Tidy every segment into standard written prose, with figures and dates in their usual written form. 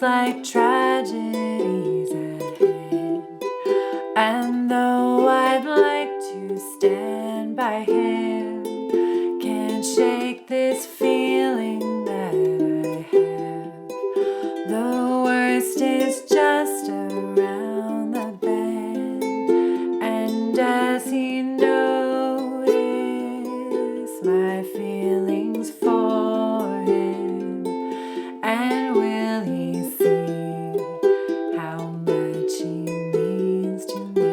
like tragedies at hand. And though I'd like to stand by him, can't shake this feeling that I have. The worst is just around the bend, and does he notice my feelings for him? And will he see how much he means to me?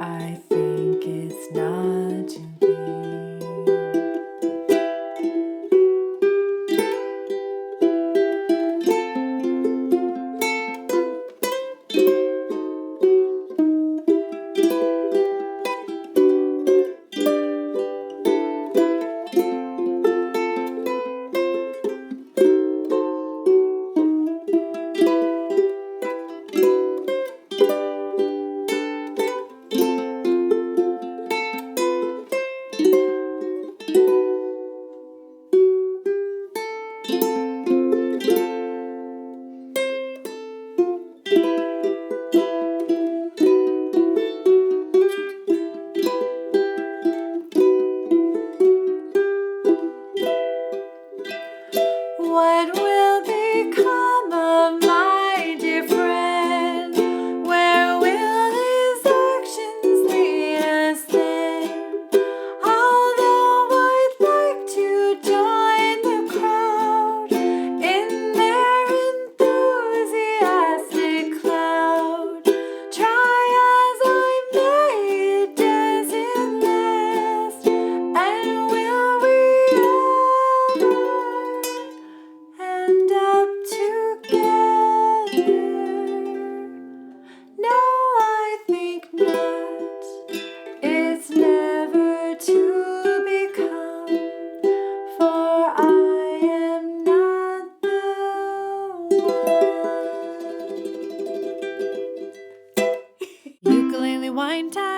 I think it's not to be. What will become of my dear friend? Where will his actions lead us then? Although I'd like to join the crowd in their enthusiastic cloud, try as I may, it doesn't last. And will we ever end up together? No, I think not. It's never to become, for I am not the one. Ukulele wine time.